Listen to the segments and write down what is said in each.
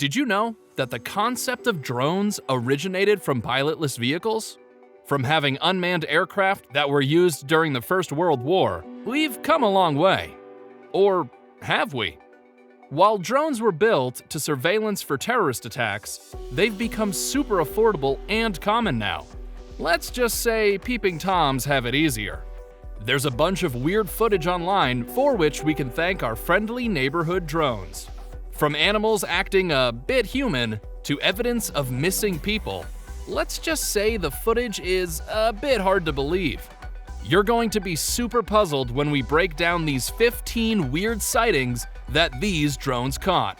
Did you know that the concept of drones originated from pilotless vehicles? From having unmanned aircraft that were used during the First World War, we've come a long way. Or have we? While drones were built to surveillance for terrorist attacks, they've become super affordable and common now. Let's just say peeping Toms have it easier. There's a bunch of weird footage online for which we can thank our friendly neighborhood drones. From animals acting a bit human to evidence of missing people, let's just say the footage is a bit hard to believe. You're going to be super puzzled when we break down these 15 weird sightings that these drones caught.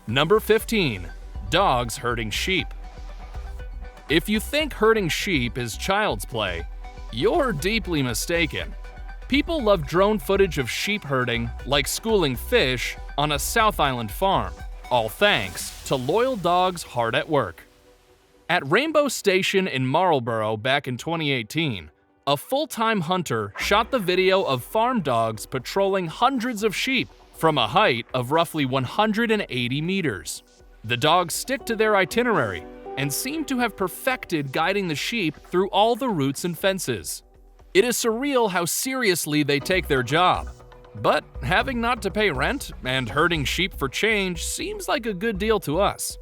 Number 15. Dogs herding sheep. If you think herding sheep is child's play, you're deeply mistaken. People love drone footage of sheep herding like schooling fish on a South Island farm, all thanks to loyal dogs hard at work. At Rainbow Station in Marlborough back in 2018, a full-time hunter shot the video of farm dogs patrolling hundreds of sheep from a height of roughly 180 meters. The dogs stick to their itinerary and seem to have perfected guiding the sheep through all the roots and fences. It is surreal how seriously they take their job. But having not to pay rent and herding sheep for change seems like a good deal to us.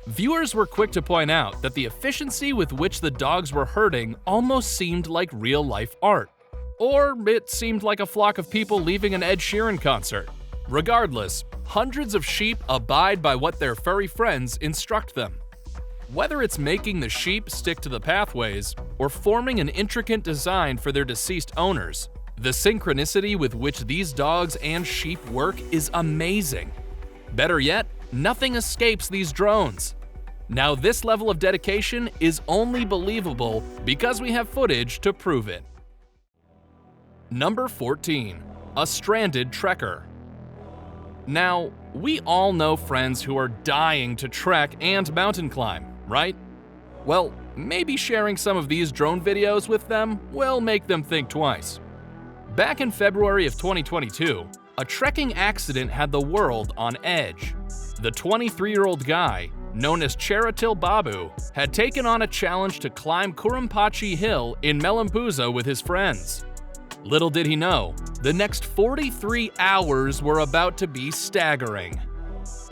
Viewers were quick to point out that the efficiency with which the dogs were herding almost seemed like real-life art. Or it seemed like a flock of people leaving an Ed Sheeran concert. Regardless, hundreds of sheep abide by what their furry friends instruct them. Whether it's making the sheep stick to the pathways or forming an intricate design for their deceased owners, the synchronicity with which these dogs and sheep work is amazing. Better yet, nothing escapes these drones. Now, this level of dedication is only believable because we have footage to prove it. Number 14. A stranded trekker. Now, we all know friends who are dying to trek and mountain climb, right? Well, maybe sharing some of these drone videos with them will make them think twice. Back in February of 2022, a trekking accident had the world on edge. The 23-year-old guy, known as Cheratil Babu, had taken on a challenge to climb Kurrampatchi Hill in Melampuza with his friends. Little did he know, the next 43 hours were about to be staggering.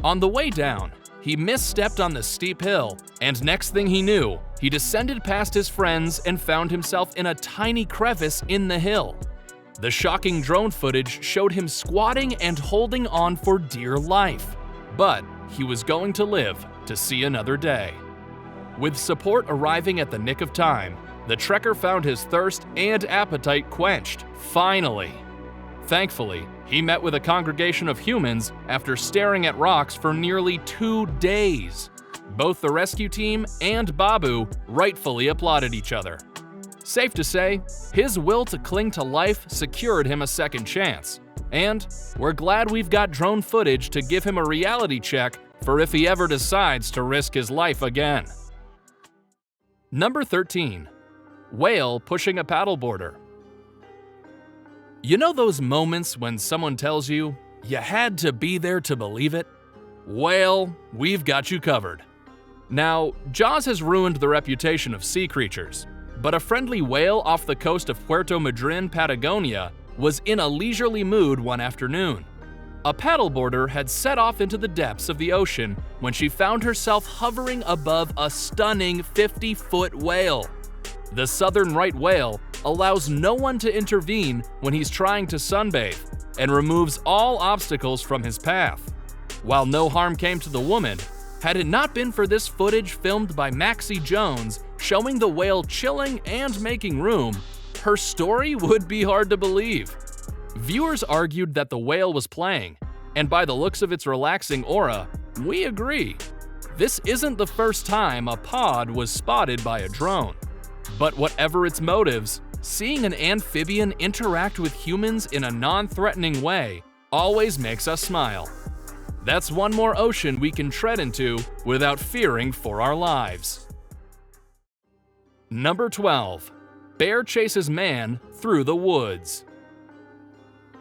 On the way down, he misstepped on the steep hill, and next thing he knew, he descended past his friends and found himself in a tiny crevice in the hill. The shocking drone footage showed him squatting and holding on for dear life. But he was going to live to see another day. With support arriving at the nick of time, the trekker found his thirst and appetite quenched, finally. Thankfully, he met with a congregation of humans after staring at rocks for nearly 2 days. Both the rescue team and Babu rightfully applauded each other. Safe to say, his will to cling to life secured him a second chance. And we're glad we've got drone footage to give him a reality check for if he ever decides to risk his life again. Number 13. Whale pushing a paddleboarder. You know those moments when someone tells you, you had to be there to believe it? Well, we've got you covered. Now, Jaws has ruined the reputation of sea creatures, but a friendly whale off the coast of Puerto Madryn, Patagonia, was in a leisurely mood one afternoon. A paddleboarder had set off into the depths of the ocean when she found herself hovering above a stunning 50-foot whale. The southern right whale allows no one to intervene when he's trying to sunbathe and removes all obstacles from his path. While no harm came to the woman, had it not been for this footage filmed by Maxie Jones showing the whale chilling and making room, her story would be hard to believe. Viewers argued that the whale was playing, and by the looks of its relaxing aura, we agree. This isn't the first time a pod was spotted by a drone. But whatever its motives, seeing an amphibian interact with humans in a non-threatening way always makes us smile. That's one more ocean we can tread into without fearing for our lives. Number 12. Bear chases man through the woods.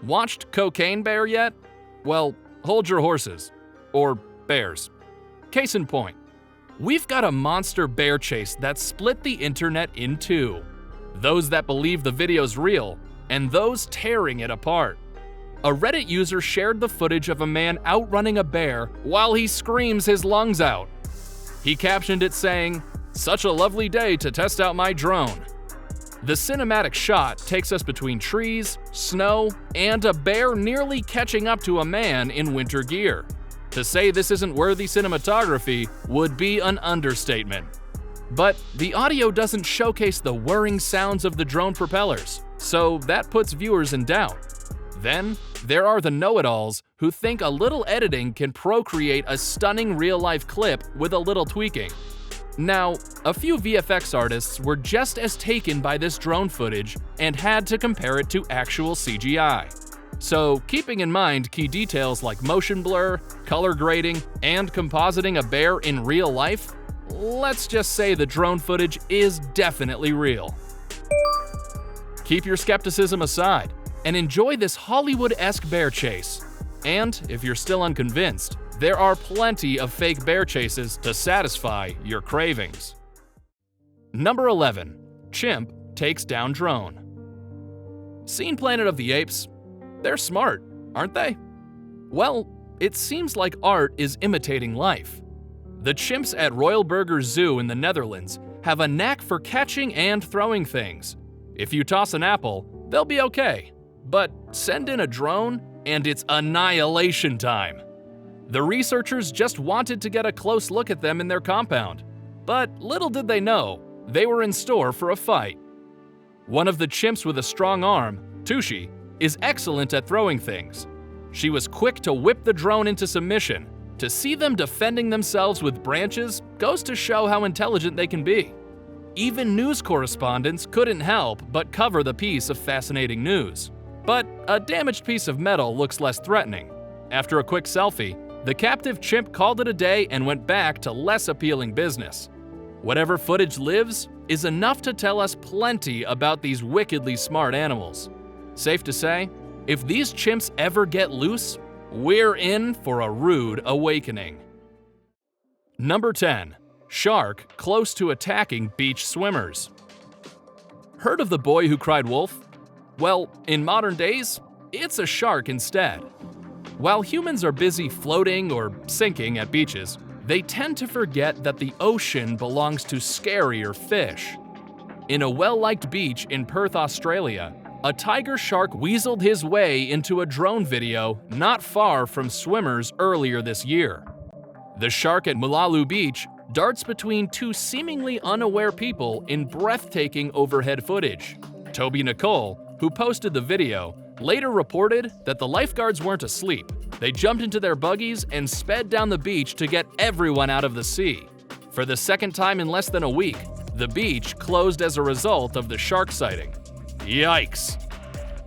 Watched Cocaine Bear yet? Well, hold your horses. or bears. Case in point, we've got a monster bear chase that split the internet in two. Those that believe the video's real, and those tearing it apart. A Reddit user shared the footage of a man outrunning a bear while he screams his lungs out. He captioned it saying, "Such a lovely day to test out my drone." The cinematic shot takes us between trees, snow, and a bear nearly catching up to a man in winter gear. To say this isn't worthy cinematography would be an understatement. But the audio doesn't showcase the whirring sounds of the drone propellers, so that puts viewers in doubt. Then, there are the know-it-alls who think a little editing can procreate a stunning real-life clip with a little tweaking. Now, a few VFX artists were just as taken by this drone footage and had to compare it to actual CGI. So, keeping in mind key details like motion blur, color grading, and compositing a bear in real life, let's just say the drone footage is definitely real. Keep your skepticism aside and enjoy this Hollywood-esque bear chase. And if you're still unconvinced, there are plenty of fake bear chases to satisfy your cravings. Number 11. Chimp takes down drone. Seen Planet of the Apes? They're smart, aren't they? Well, it seems like art is imitating life. The chimps at Royal Burger Zoo in the Netherlands have a knack for catching and throwing things. If you toss an apple, they'll be okay. But send in a drone, and it's annihilation time. The researchers just wanted to get a close look at them in their compound. But little did they know, they were in store for a fight. One of the chimps with a strong arm, Tushi, is excellent at throwing things. She was quick to whip the drone into submission. To see them defending themselves with branches goes to show how intelligent they can be. Even news correspondents couldn't help but cover the piece of fascinating news. But a damaged piece of metal looks less threatening. After a quick selfie, the captive chimp called it a day and went back to less appealing business. Whatever footage lives is enough to tell us plenty about these wickedly smart animals. Safe to say, if these chimps ever get loose, we're in for a rude awakening. Number 10. Shark close to attacking beach swimmers. Heard of the boy who cried wolf? Well, in modern days, it's a shark instead. While humans are busy floating or sinking at beaches, they tend to forget that the ocean belongs to scarier fish. In a well-liked beach in Perth, Australia, a tiger shark weaseled his way into a drone video not far from swimmers earlier this year. The shark at Mulalu Beach darts between two seemingly unaware people in breathtaking overhead footage. Toby Nicole, who posted the video, later reported that the lifeguards weren't asleep. They jumped into their buggies and sped down the beach to get everyone out of the sea. For the second time in less than a week, the beach closed as a result of the shark sighting. Yikes!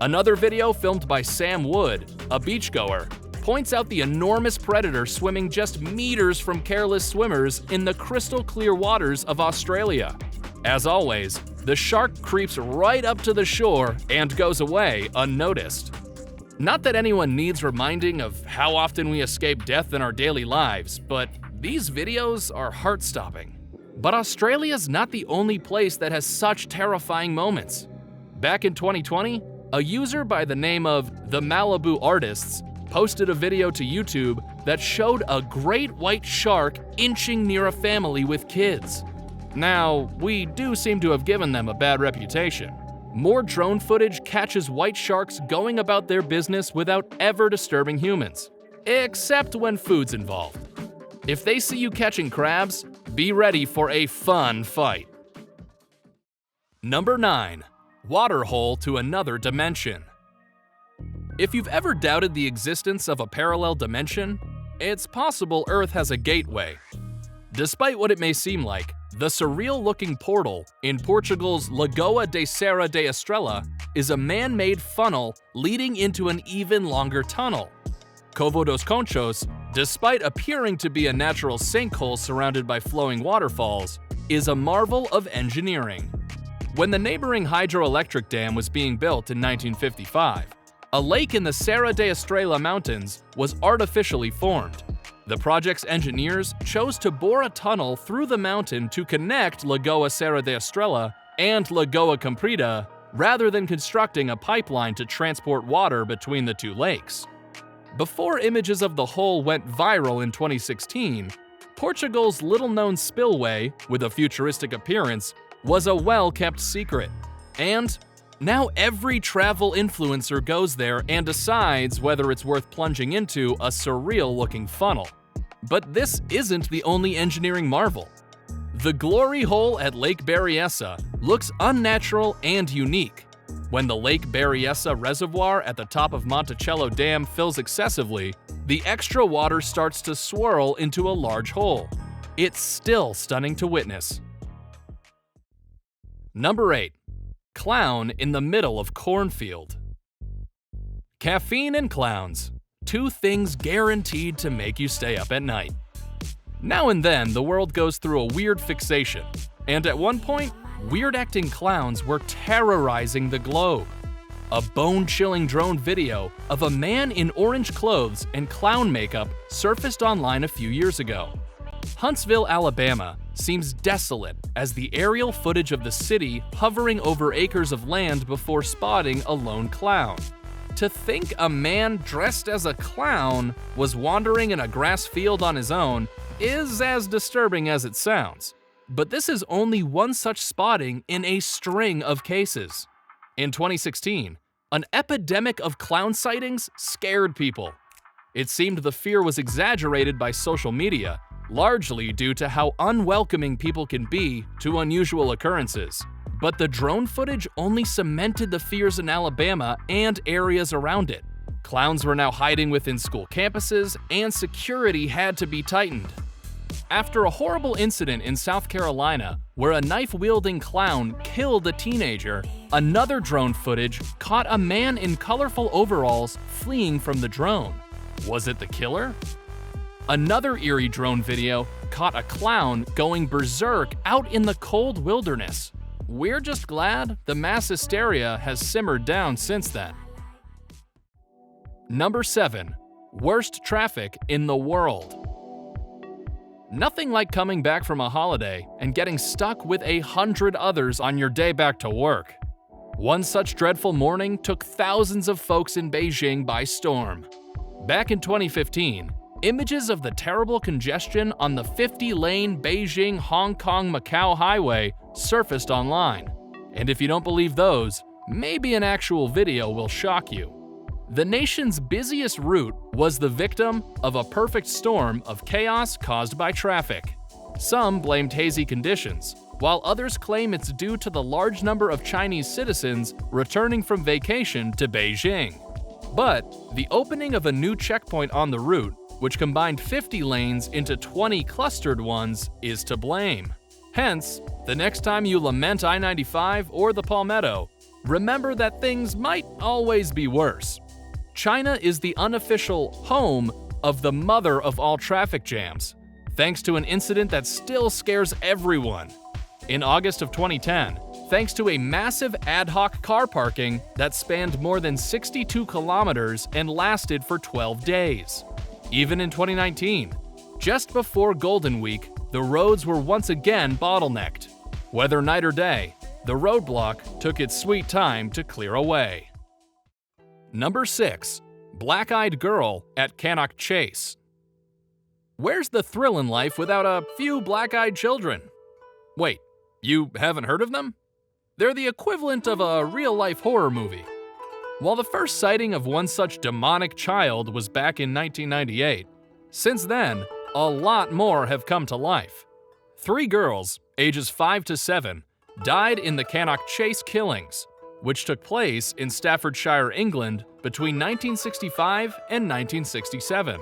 Another video filmed by Sam Wood, a beachgoer, points out the enormous predator swimming just meters from careless swimmers in the crystal clear waters of Australia. As always, the shark creeps right up to the shore and goes away unnoticed. Not that anyone needs reminding of how often we escape death in our daily lives, but these videos are heart-stopping. But Australia's not the only place that has such terrifying moments. Back in 2020, a user by the name of The Malibu Artists posted a video to YouTube that showed a great white shark inching near a family with kids. Now, we do seem to have given them a bad reputation. More drone footage catches white sharks going about their business without ever disturbing humans, except when food's involved. If they see you catching crabs, be ready for a fun fight. Number 9. Water hole to another dimension. If you've ever doubted the existence of a parallel dimension, it's possible Earth has a gateway. Despite what it may seem like, the surreal-looking portal in Portugal's Lagoa de Serra da Estrela is a man-made funnel leading into an even longer tunnel. Covo dos Conchos, despite appearing to be a natural sinkhole surrounded by flowing waterfalls, is a marvel of engineering. When the neighboring hydroelectric dam was being built in 1955, a lake in the Serra da Estrela Mountains was artificially formed. The project's engineers chose to bore a tunnel through the mountain to connect Lagoa Serra da Estrela and Lagoa Comprida, rather than constructing a pipeline to transport water between the two lakes. Before images of the hole went viral in 2016, Portugal's little-known spillway, with a futuristic appearance, was a well-kept secret. And now every travel influencer goes there and decides whether it's worth plunging into a surreal-looking funnel. But this isn't the only engineering marvel. The glory hole at Lake Berryessa looks unnatural and unique. When the Lake Berryessa reservoir at the top of Monticello Dam fills excessively, the extra water starts to swirl into a large hole. It's still stunning to witness. Number 8. Clown in the middle of cornfield. Caffeine and clowns. Two things guaranteed to make you stay up at night. Now and then, the world goes through a weird fixation, and at one point, weird-acting clowns were terrorizing the globe. A bone-chilling drone video of a man in orange clothes and clown makeup surfaced online a few years ago. Huntsville, Alabama seems desolate as the aerial footage of the city hovering over acres of land before spotting a lone clown. To think a man dressed as a clown was wandering in a grass field on his own is as disturbing as it sounds. But this is only one such spotting in a string of cases. In 2016, an epidemic of clown sightings scared people. It seemed the fear was exaggerated by social media, largely due to how unwelcoming people can be to unusual occurrences. But the drone footage only cemented the fears in Alabama and areas around it. Clowns were now hiding within school campuses, and security had to be tightened. After a horrible incident in South Carolina where a knife-wielding clown killed a teenager, another drone footage caught a man in colorful overalls fleeing from the drone. Was it the killer? Another eerie drone video caught a clown going berserk out in the cold wilderness. We're just glad the mass hysteria has simmered down since then. Number 7. Worst traffic in the world. Nothing like coming back from a holiday and getting stuck with 100 others on your day back to work. One such dreadful morning took thousands of folks in Beijing by storm. Back in 2015, images of the terrible congestion on the 50-lane Beijing-Hong Kong-Macau highway surfaced online. And if you don't believe those, maybe an actual video will shock you. The nation's busiest route was the victim of a perfect storm of chaos caused by traffic. Some blamed hazy conditions, while others claim it's due to the large number of Chinese citizens returning from vacation to Beijing. But the opening of a new checkpoint on the route, which combined 50 lanes into 20 clustered ones, is to blame. Hence, the next time you lament I-95 or the Palmetto, remember that things might always be worse. China is the unofficial home of the mother of all traffic jams, thanks to an incident that still scares everyone. In August of 2010, thanks to a massive ad hoc car parking that spanned more than 62 kilometers and lasted for 12 days. Even in 2019, just before Golden Week, the roads were once again bottlenecked. Whether night or day, the roadblock took its sweet time to clear away. Number 6. Black-eyed girl at CANNOCK Chase. Where's the thrill in life without a few black-eyed children? Wait, you haven't heard of them? They're the equivalent of a real-life horror movie. While the first sighting of one such demonic child was back in 1998, since then, a lot more have come to life. 3 girls, ages 5 to 7, died in the CANNOCK Chase killings, which took place in Staffordshire, England, between 1965 and 1967.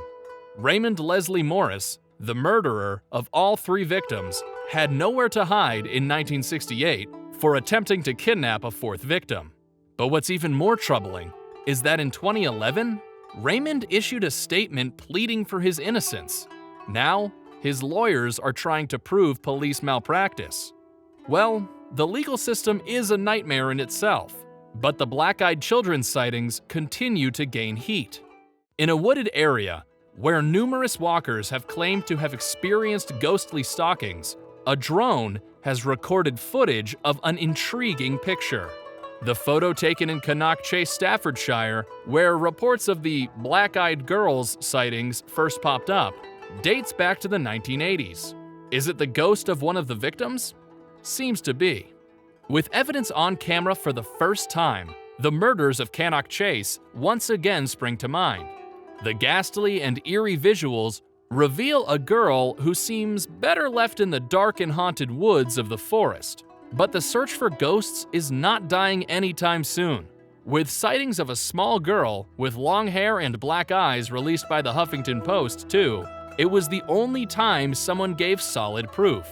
Raymond Leslie Morris, the murderer of all 3 victims, had nowhere to hide in 1968 for attempting to kidnap a 4th victim. But what's even more troubling is that in 2011, Raymond issued a statement pleading for his innocence. Now, his lawyers are trying to prove police malpractice. Well, the legal system is a nightmare in itself, but the black-eyed children sightings continue to gain heat. In a wooded area, Where numerous walkers have claimed to have experienced ghostly stalkings, a drone has recorded footage of an intriguing picture. The photo taken in CANNOCK Chase, Staffordshire, where reports of the black-eyed girls sightings first popped up, dates back to the 1980s. Is it the ghost of one of the victims? Seems to be. With evidence on camera for the first time, the murders of CANNOCK Chase once again spring to mind. The ghastly and eerie visuals reveal a girl who seems better left in the dark and haunted woods of the forest. But the search for ghosts is not dying anytime soon. With sightings of a small girl with long hair and black eyes released by the Huffington Post, too, it was the only time someone gave solid proof.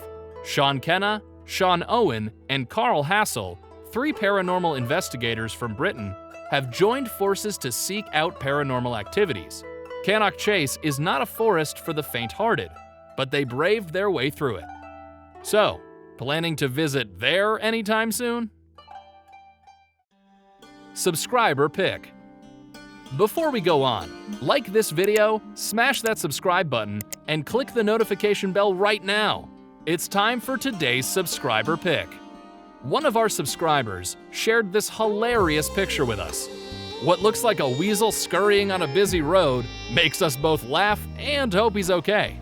Sean Kenna, Sean Owen, and Carl Hassel, 3 paranormal investigators from Britain, have joined forces to seek out paranormal activities. CANNOCK Chase is not a forest for the faint-hearted, but they braved their way through it. So, planning to visit there anytime soon? Subscriber pick. Before we go on, like this video, smash that subscribe button, and click the notification bell right now. It's time for today's subscriber pick. One of our subscribers shared this hilarious picture with us. What looks like a weasel scurrying on a busy road makes us both laugh and hope he's okay.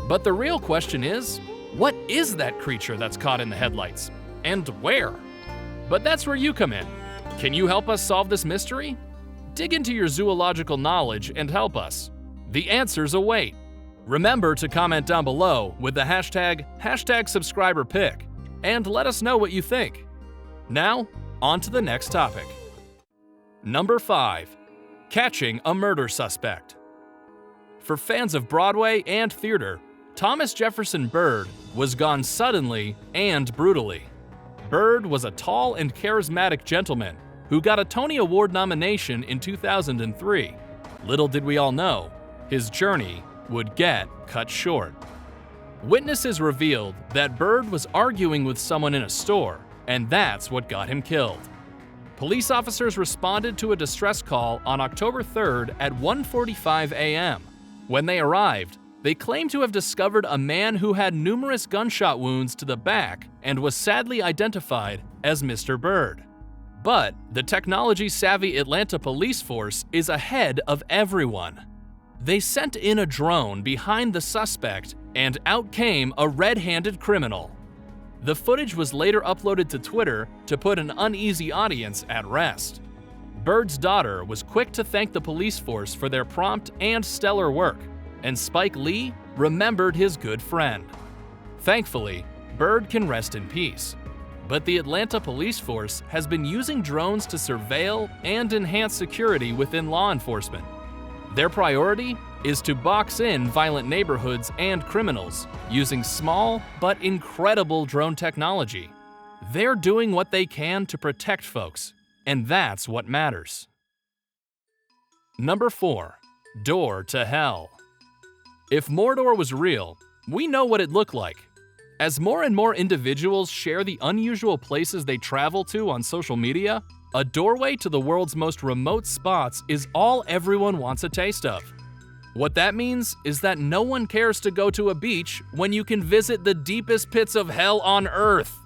But the real question is, what is that creature that's caught in the headlights? And where? But that's where you come in. Can you help us solve this mystery? Dig into your zoological knowledge and help us. The answers await. Remember to comment down below with the hashtag #subscriberpick and let us know what you think. Now, on to the next topic. Number 5. Catching a murder suspect. For fans of Broadway and theater, Thomas Jefferson Byrd was gone suddenly and brutally. Byrd was a tall and charismatic gentleman who got a Tony Award nomination in 2003. Little did we all know, his journey would get cut short. Witnesses revealed that Byrd was arguing with someone in a store, and that's what got him killed. Police officers responded to a distress call on October 3rd at 1:45 a.m. When they arrived, they claimed to have discovered a man who had numerous gunshot wounds to the back and was sadly identified as Mr. Byrd. But the technology-savvy Atlanta police force is ahead of everyone. They sent in a drone behind the suspect, and out came a red-handed criminal. The footage was later uploaded to Twitter to put an uneasy audience at rest. Byrd's daughter was quick to thank the police force for their prompt and stellar work, and Spike Lee remembered his good friend. Thankfully, Byrd can rest in peace. But the Atlanta police force has been using drones to surveil and enhance security within law enforcement. Their priority is to box in violent neighborhoods and criminals using small but incredible drone technology. They're doing what they can to protect folks, and that's what matters. Number 4. Door to Hell. If Mordor was real, we know what it looked like. As more and more individuals share the unusual places they travel to on social media, a doorway to the world's most remote spots is all everyone wants a taste of. What that means is that no one cares to go to a beach when you can visit the deepest pits of hell on Earth.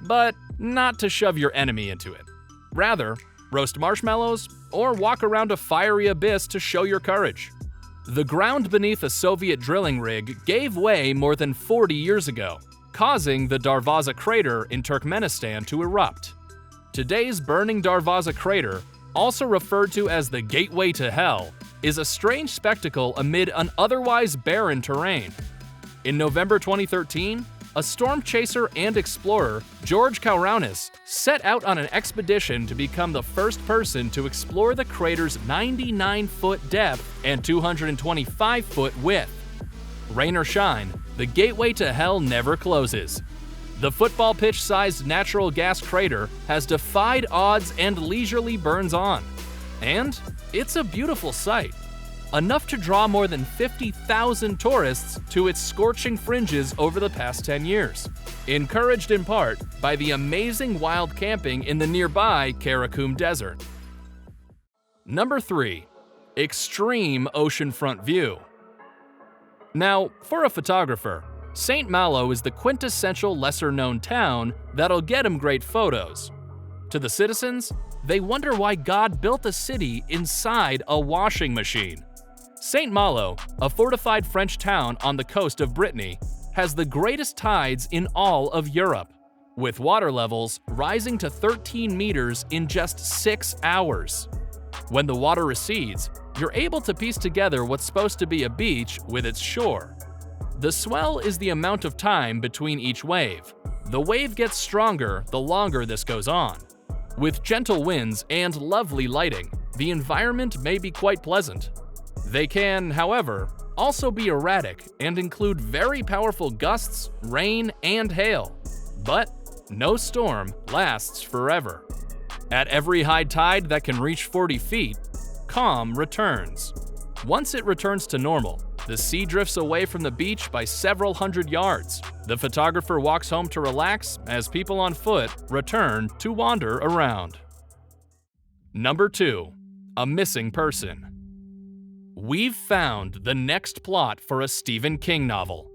But not to shove your enemy into it. Rather, roast marshmallows or walk around a fiery abyss to show your courage. The ground beneath a Soviet drilling rig gave way more than 40 years ago, causing the Darvaza crater in Turkmenistan to erupt. Today's burning Darvaza crater, also referred to as the Gateway to Hell, is a strange spectacle amid an otherwise barren terrain. In November 2013, a storm chaser and explorer, George Kauraunis, set out on an expedition to become the first person to explore the crater's 99-foot depth and 225-foot width. Rain or shine, the Gateway to Hell never closes. The football pitch-sized natural gas crater has defied odds and leisurely burns on. And it's a beautiful sight, enough to draw more than 50,000 tourists to its scorching fringes over the past 10 years, encouraged in part by the amazing wild camping in the nearby Karakum Desert. Number 3. Extreme oceanfront view. Now, for a photographer, St. Malo is the quintessential lesser-known town that'll get him great photos. To the citizens, they wonder why God built a city inside a washing machine. St. Malo, a fortified French town on the coast of Brittany, has the greatest tides in all of Europe, with water levels rising to 13 meters in just 6 hours. When the water recedes, you're able to piece together what's supposed to be a beach with its shore. The swell is the amount of time between each wave. The wave gets stronger the longer this goes on. With gentle winds and lovely lighting, the environment may be quite pleasant. They can, however, also be erratic and include very powerful gusts, rain, and hail. But no storm lasts forever. At every high tide that can reach 40 feet, calm returns. Once it returns to normal, the sea drifts away from the beach by several hundred yards. The photographer walks home to relax as people on foot return to wander around. Number 2. A missing person. We've found the next plot for a Stephen King novel.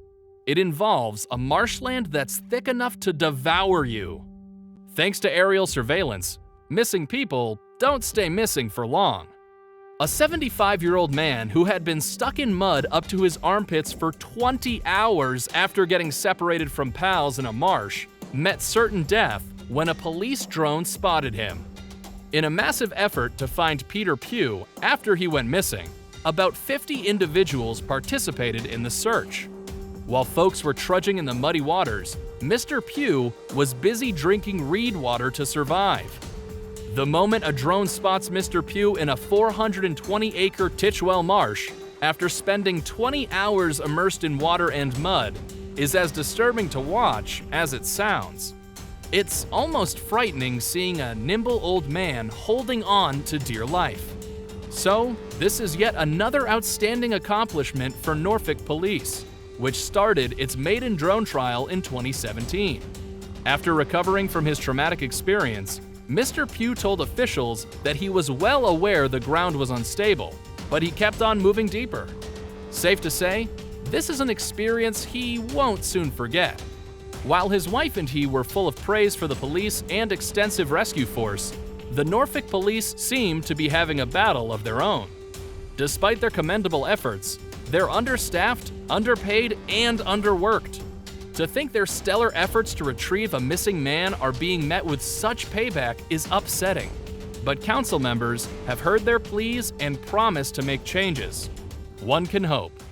It involves a marshland that's thick enough to devour you. Thanks to aerial surveillance, missing people don't stay missing for long. A 75-year-old man who had been stuck in mud up to his armpits for 20 hours after getting separated from pals in a marsh met certain death when a police drone spotted him. In a massive effort to find Peter Pugh after he went missing, about 50 individuals participated in the search. While folks were trudging in the muddy waters, Mr. Pugh was busy drinking reed water to survive. The moment a drone spots Mr. Pugh in a 420-acre Titchwell marsh, after spending 20 hours immersed in water and mud, is as disturbing to watch as it sounds. It's almost frightening seeing a nimble old man holding on to dear life. So, this is yet another outstanding accomplishment for Norfolk Police, which started its maiden drone trial in 2017. After recovering from his traumatic experience, Mr. Pugh told officials that he was well aware the ground was unstable, but he kept on moving deeper. Safe to say, this is an experience he won't soon forget. While his wife and he were full of praise for the police and extensive rescue force, the Norfolk Police seemed to be having a battle of their own. Despite their commendable efforts, they're understaffed, underpaid, and underworked. To think their stellar efforts to retrieve a missing man are being met with such payback is upsetting. But council members have heard their pleas and promised to make changes. One can hope.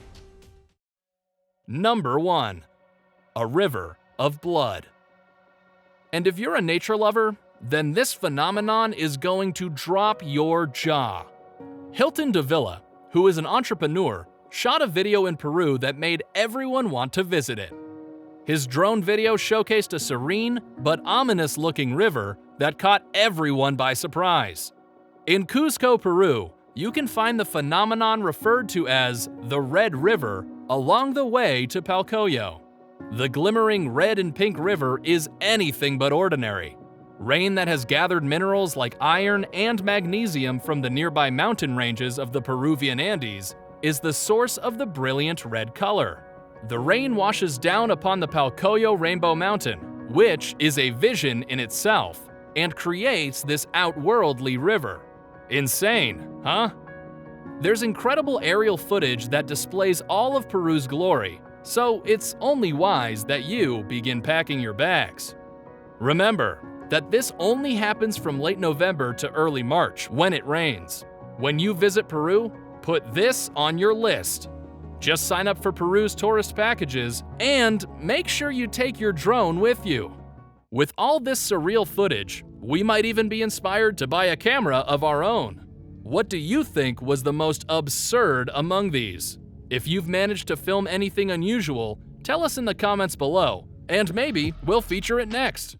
Number 1. A river of blood. And if you're a nature lover, then this phenomenon is going to drop your jaw. Hilton Davila, who is an entrepreneur, shot a video in Peru that made everyone want to visit it. His drone video showcased a serene but ominous-looking river that caught everyone by surprise. In Cuzco, Peru, you can find the phenomenon referred to as the Red River along the way to Palcoyo. The glimmering red and pink river is anything but ordinary. Rain that has gathered minerals like iron and magnesium from the nearby mountain ranges of the Peruvian Andes is the source of the brilliant red color. The rain washes down upon the Palcoyo Rainbow Mountain, which is a vision in itself, and creates this outworldly river. Insane, huh? There's incredible aerial footage that displays all of Peru's glory, so it's only wise that you begin packing your bags. Remember that this only happens from late November to early March when it rains. When you visit Peru, put this on your list. Just sign up for Peru's tourist packages and make sure you take your drone with you. With all this surreal footage, we might even be inspired to buy a camera of our own. What do you think was the most absurd among these? If you've managed to film anything unusual, tell us in the comments below, and maybe we'll feature it next.